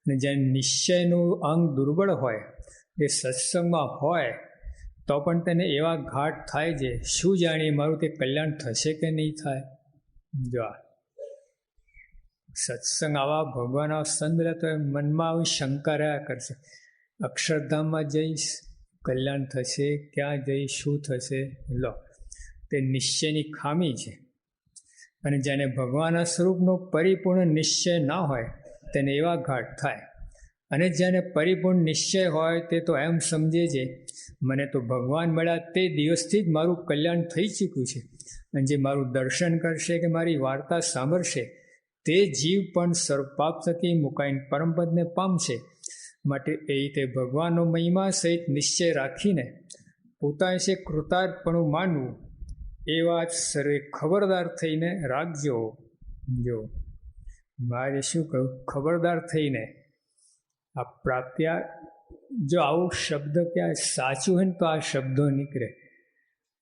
અને જ્યાં નિશ્ચયનું અંગ દુર્બળ હોય, એ સત્સંગમાં હોય તો પણ તેને એવા ઘાટ થાય છે, શું જાણીએ મારું તે કલ્યાણ થશે કે નહીં થાય. જો સત્સંગ આવા ભગવાન સંત તો મનમાં આવી શંકા રહ્યા કરશે, અક્ષરધામમાં જઈશ કલ્યાણ થશે, ક્યાં જઈશ શું થશે. લો, તે નિશ્ચયની ખામી છે. અને જેને ભગવાનના સ્વરૂપનો પરિપૂર્ણ નિશ્ચય ના હોય તેને એવા ઘાટ થાય. અને જેને પરિપૂર્ણ નિશ્ચય હોય તે તો એમ સમજે છે મને તો ભગવાન મળ્યા તે દિવસથી જ મારું કલ્યાણ થઈ ચૂક્યું છે. અને જે મારું દર્શન કરશે કે મારી વાર્તા સાંભળશે તે જીવ પણ સર્વપાપ થકી મુકાઈને પરમપદને પામશે. માટે એ રીતે ભગવાનનો મહિમા સહિત નિશ્ચય રાખીને પોતાને છે કૃતાર્થપણું માનવું, એ વાત સર્વે ખબરદાર થઈને રાખજો. જો મારે શું કહ્યું, ખબરદાર થઈને આ પ્રાપ્ત્યા. જો આવું શબ્દ ક્યાં સાચું હોય ને તો આ શબ્દો નીકળે,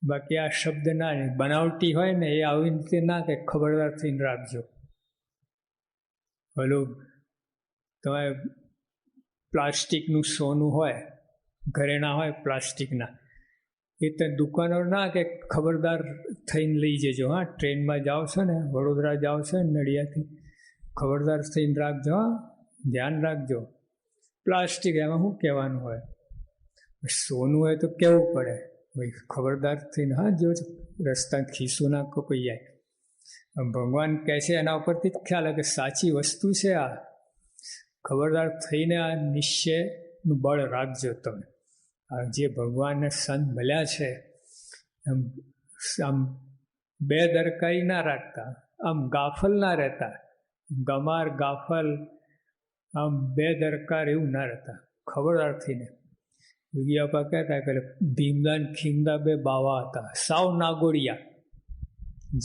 બાકી આ શબ્દ ના બનાવટી હોય ને એ આવી રીતે ના કે ખબરદાર થઈને રાખજો. ભલું તમારે પ્લાસ્ટિકનું સોનું હોય, ઘરેણા હોય પ્લાસ્ટિકના, એ તો દુકાનો ના કે ખબરદાર થઈને લઈ જજો. હા, ટ્રેનમાં જાઓ છો ને, વડોદરા જાઓ છો ને નડિયાદથી, ખબરદાર થઈને રાખજો. હા, ધ્યાન રાખજો. પ્લાસ્ટિક એમાં શું કહેવાનું હોય, સોનું હોય તો કહેવું પડે ભાઈ ખબરદાર થઈને. હા, જો રસ્તા ખીસું ના કપાઈ જાય. ભગવાન કહે છે એના ઉપરથી જ ખ્યાલ આવે કે સાચી વસ્તુ છે આ. ખબરદાર થઈને આ નિશ્ચયનું બળ રાખજો તમે. આ જે ભગવાનને સંત મળ્યા છે આમ બેદરકારી ના રાખતા, આમ ગાફલ ના રહેતા, ગમાર ગાફલ આમ બેદરકાર એવું ના રહેતા, ખબરદાર થઈને. યોગી આપા કહેતા કે ભીમદાન ખીમદા બે બાવા હતા, સાવ નાગોડિયા,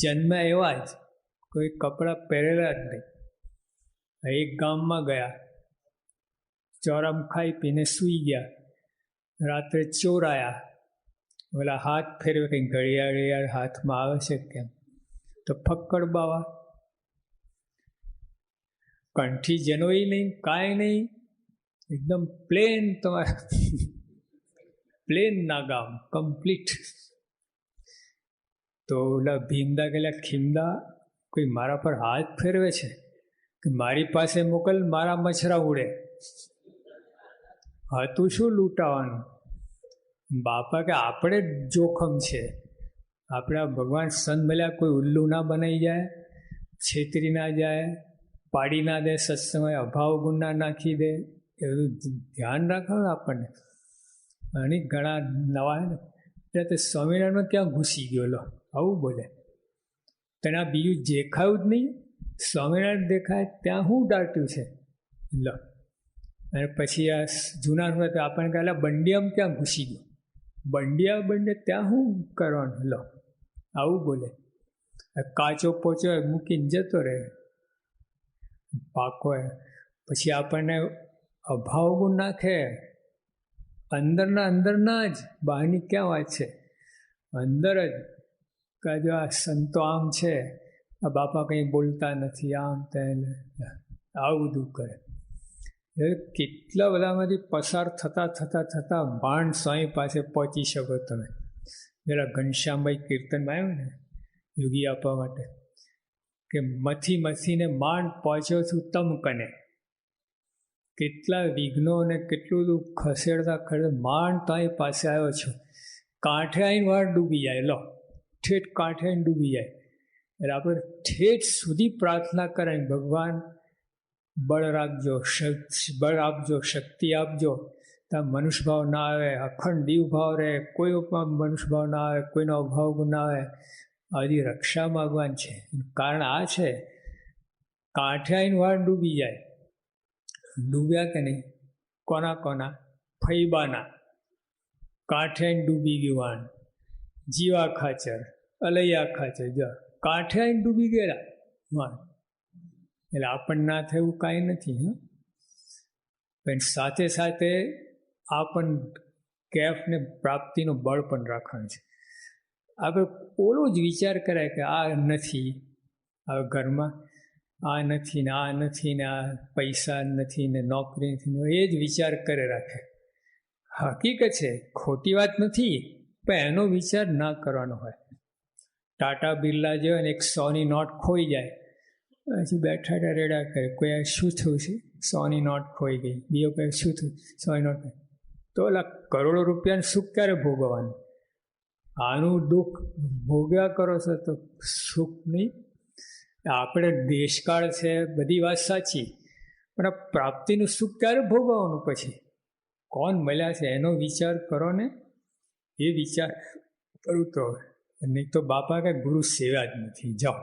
જન્મ્યા એવા જ, કોઈ કપડાં પહેરેલા જ નહીં. એક ગામમાં ગયા, ચોરામ ખાઈ પીને સૂઈ ગયા. રાત્રે ચોર આવ્યા, ઓલા હાથ ફેરવે કંઈ ઘડિયાળ હાથમાં આવે છે કેમ, તો ફક્કડ બાવા, કંઠી જનોઈ નહીં, કાંઈ નહીં, એકદમ પ્લેન. તમારે પ્લેન ના ગામ કમ્પ્લીટ. તો ઓલા ભીમદા ગયેલા, ખીમદા કોઈ મારા પર હાથ ફેરવે છે કે મારી પાસે મોકલ, મારા મચ્છરા ઉડે. હતું શું લૂંટાવાનું. બાપા કે આપણે જ જોખમ છે, આપણે ભગવાન સંત મળ્યા કોઈ ઉલ્લુ ના બનાવી જાય, છેતરી ના જાય, પાડી ના દે, સત્સંગમાં અભાવ ગુણ ના નાખી દે, એવું ધ્યાન રાખવાનું આપણને. અને ઘણા નવા ને એટલે તે સ્વામિનારાયણમાં ક્યાં ઘૂસી ગયો, લો આવું બોલે. તને આ બીજું દેખાયું જ નહીં, સ્વામિનારાયણ દેખાય ત્યાં શું દાટ્યું છે, લો. અને પછી આ જૂના તો આપણને કહેલા બંડિયામાં ક્યાં ઘૂસી ગયો, બંડિયા બંડે ત્યાં શું કરવાનું, લો આવું બોલે. કાચો પોચો મૂકીને જતો રહે, પાકો પછી આપણને અભાવ ગુણ નાખે. અંદરના જ, બહારની ક્યાં વાત છે, અંદર જ કાજો આ સંતો આમ છે, આ બાપા કંઈ બોલતા નથી, આમ તેમ આવું બધું કરે. કેટલા બધામાંથી પસાર થતાં ભાણ સ્વામી પાસે પહોંચી શકો તમે. પેલા ઘનશ્યામભાઈ કીર્તનમાં આવ્યું ને યોગી આપવા માટે કે મથીને માંડ પહોંચ્યો છું તમ કને. કેટલા વિઘ્નો અને કેટલું બધું ખસેડતા માંડ તારી પાસે આવ્યો છું. કાંઠે આવીને વાર ડૂબી જાય, લો ઠેઠ કાંઠે આવીને ડૂબી જાય. એટલે આપણે ઠેઠ સુધી પ્રાર્થના કરાય, ભગવાન બળ રાખજો, બળ આપજો, શક્તિ આપજો. ત્યાં મનુષ્ય ભાવ ના આવે, અખંડ દીવ ભાવ રહે, કોઈ મનુષ્ય ભાવ ના આવે, કોઈનો અભાવ ના આવે. આજી રક્ષા માગવાન છે. કારણ આ છે, કાંઠે આવીને વાર ડૂબી જાય. ડૂબ્યા કે નહીં, કોના ફૈબાના કાંઠે આવીને ડૂબી ગયું વાણ. જીવા ખાચર, અલૈયા ખાચર, જો કાંઠે આવીને ડૂબી ગયેલા વાણ. એટલે આપણને ના થયું કાંઈ નથી. હા, પણ સાથે સાથે આપણ કેફ ને પ્રાપ્તિનું બળ પણ રાખવાનું છે. આપણે ઓલો જ વિચાર કરાય કે આ નથી, હવે ઘરમાં આ નથી ને આ નથી ને આ પૈસા નથી ને નોકરી નથી ને એ જ વિચાર કરે રાખે. હકીકત છે, ખોટી વાત નથી, પણ એનો વિચાર ના કરવાનો હોય. ટાટા બિરલા જેવા ને એક 100ની નોટ ખોઈ જાય, પછી બેઠા રેડા કરે, કોઈ શું થયું છે, 100ની નોટ ખોઈ ગઈ, બીજો કહે શું થયું, 100ની નોટ. તો ઓલા કરોડો રૂપિયાનું સુખ ક્યારે ભોગવવાનું? આનું દુઃખ ભોગ્યા કરો છો તો સુખ નહીં. આપણે દેશકાળ છે, બધી વાત સાચી, પણ આ પ્રાપ્તિનું સુખ ક્યારે ભોગવવાનું? પછી કોણ મળ્યા છે એનો વિચાર કરો ને. એ વિચાર કરું તો નહીં તો બાપા કે ગુરુ સેવા જ નથી, જાઓ.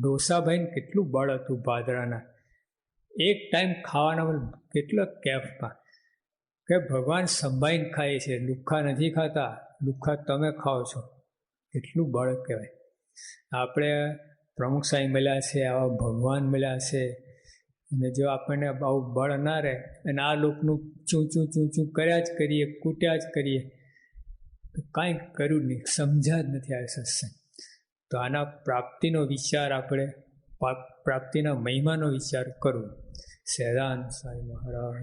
ડોસાભાઈને કેટલું બળ હતું ભાદરાના, એક ટાઈમ ખાવાના કેટલો કેફમાં કે ભગવાન સંભાઈને ખાય છે, લુખ્ખા નથી ખાતા, લુખ્ખા તમે ખાઓ છો. કેટલું બળ કહેવાય. આપણે પ્રમુખ સાહેબ મળ્યા છે, આવા ભગવાન મળ્યા છે, અને જો આપણને આવું બળ ના રહે અને આ લોકનું ચૂં કર્યા જ કરીએ, કૂટ્યા જ કરીએ, તો કાંઈ કર્યું નહીં, સમજ્યા જ નથી આ સત્સંગ. તો આના પ્રાપ્તિનો વિચાર આપણે, પ્રાપ્તિના મહિમાનો વિચાર કરવો. સહેજાનંદ સ્વામી મહારાજ.